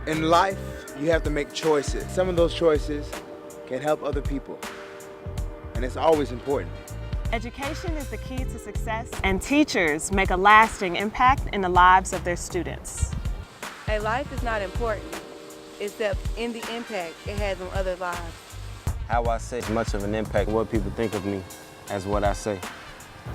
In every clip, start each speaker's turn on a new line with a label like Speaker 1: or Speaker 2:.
Speaker 1: In life, you have to make choices. Some of those choices can help other people, and it's always important.
Speaker 2: Education is the key to success, and teachers make a lasting impact in the lives of their students.
Speaker 3: A life is not important, except in the impact it has on other lives.
Speaker 4: How I say as much of an impact what people think of me as what I say.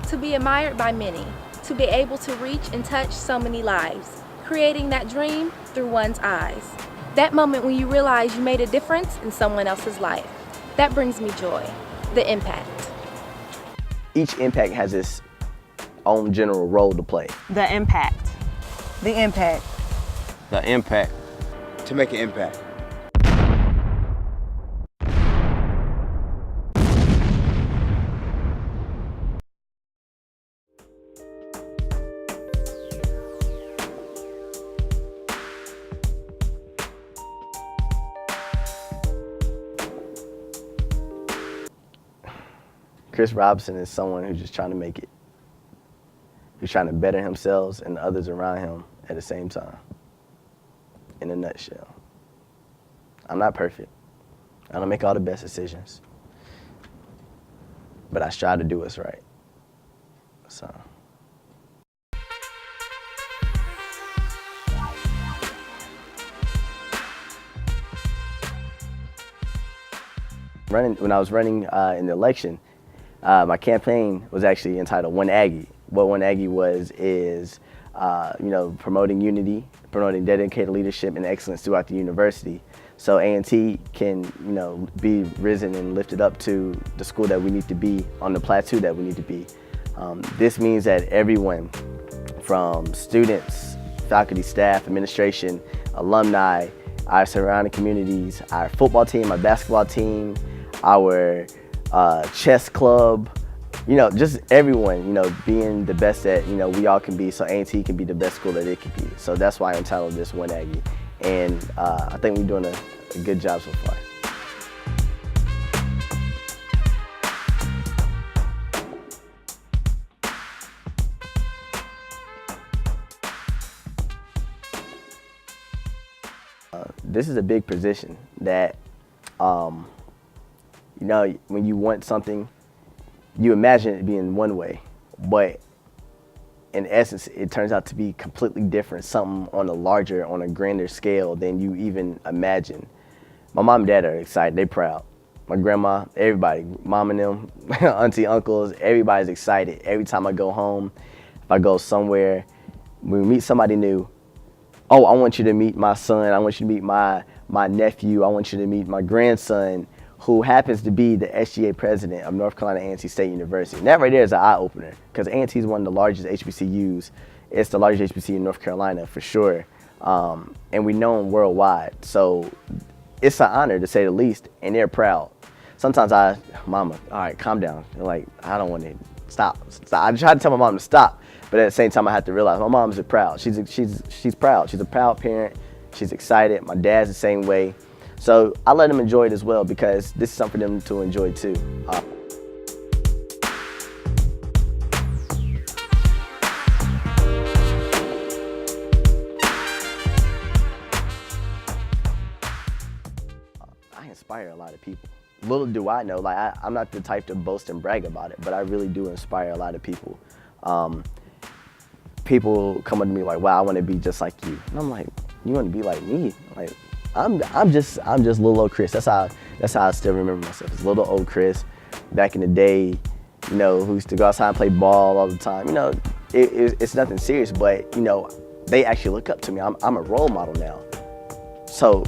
Speaker 5: To be admired by many, to be able to reach and touch so many lives, creating that dream through one's eyes. That moment when you realize you made a difference in someone else's life. That brings me joy, the impact.
Speaker 6: Each impact has its own general role to play.
Speaker 2: The impact.
Speaker 3: The impact.
Speaker 4: The impact.
Speaker 1: To make an impact.
Speaker 6: Chris Robinson is someone who's just trying to make it. Who's trying to better himself and the others around him at the same time. In a nutshell. I'm not perfect. I don't make all the best decisions. But I strive to do what's right. So. When I was running in the election, my campaign was actually entitled One Aggie. What One Aggie is promoting unity, promoting dedicated leadership and excellence throughout the university. So A&T can, be risen and lifted up to the school that we need to be, on the plateau that we need to be. This means that everyone from students, faculty, staff, administration, alumni, our surrounding communities, our football team, our basketball team, our chess club, just everyone, being the best that, we all can be, so A&T can be the best school that it can be. So that's why I entitled this One Aggie. And I think we're doing a good job so far. This is a big position that, when you want something, you imagine it being one way, but in essence, it turns out to be completely different, something on a grander scale than you even imagine. My mom and dad are excited, they're proud. My grandma, everybody, mom and them, auntie, uncles, everybody's excited. Every time I go home, if I go somewhere, when we meet somebody new, oh, I want you to meet my son, I want you to meet my nephew, I want you to meet my grandson, who happens to be the SGA president of North Carolina A&T State University. And that right there is an eye-opener, because A&T is one of the largest HBCUs. It's the largest HBCU in North Carolina, for sure. And we know them worldwide. So it's an honor, to say the least, and they're proud. Sometimes Mama, all right, calm down. They're like, I don't want to stop. I try to tell my mom to stop, but at the same time, I have to realize my mom's proud. She's proud. She's a proud parent. She's excited. My dad's the same way. So I let them enjoy it as well, because this is something for them to enjoy too. I inspire a lot of people. Little do I know, I'm not the type to boast and brag about it, but I really do inspire a lot of people. People come up to me like, wow, I want to be just like you. And I'm like, you want to be like me? Like, I'm just little old Chris. That's how I still remember myself. It's little old Chris, back in the day, who used to go outside and play ball all the time. It's nothing serious, but they actually look up to me. I'm a role model now. So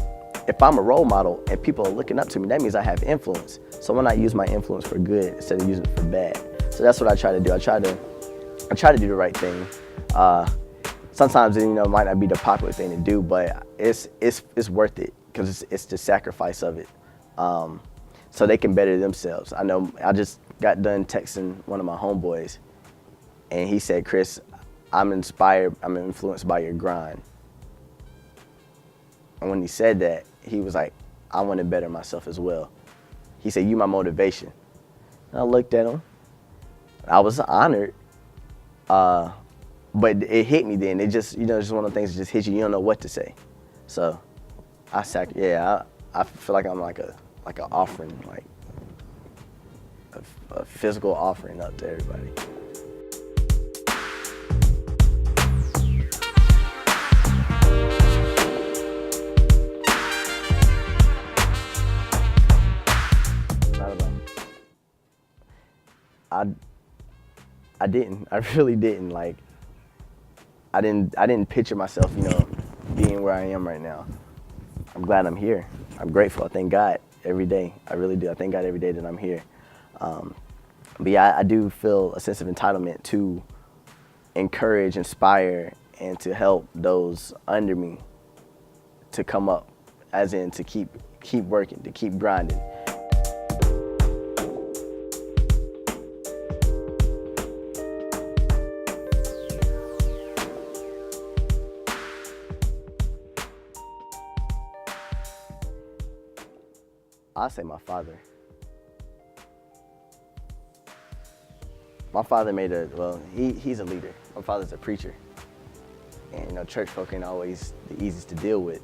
Speaker 6: if I'm a role model and people are looking up to me, that means I have influence. So why not use my influence for good instead of using it for bad? So that's what I try to do. I try to do the right thing. Sometimes it might not be the popular thing to do, but it's worth it, because it's the sacrifice of it, so they can better themselves. I know I just got done texting one of my homeboys, and he said, Chris, I'm inspired, I'm influenced by your grind. And when he said that, he was like, I want to better myself as well. He said, you my motivation. And I looked at him. I was honored. But it hit me then. It just, just one of the things that just hit you. You don't know what to say. So I feel like I'm like an offering, like a physical offering up to everybody. Not at all. I didn't. I really didn't. Like, I didn't picture myself, being where I am right now. I'm glad I'm here. I'm grateful. I thank God every day. I really do. I thank God every day that I'm here. But yeah, I do feel a sense of entitlement to encourage, inspire, and to help those under me to come up, as in to keep working, to keep grinding. I'll say my father. My father he's a leader. My father's a preacher. And church folk ain't always the easiest to deal with.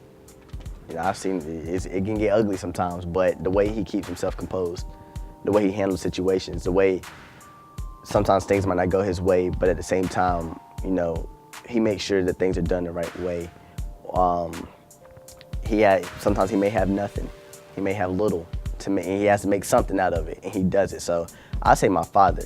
Speaker 6: I've seen it can get ugly sometimes, but the way he keeps himself composed, the way he handles situations, the way sometimes things might not go his way, but at the same time, he makes sure that things are done the right way. Sometimes he may have nothing. He may have little, and he has to make something out of it, and he does it. So I say my father.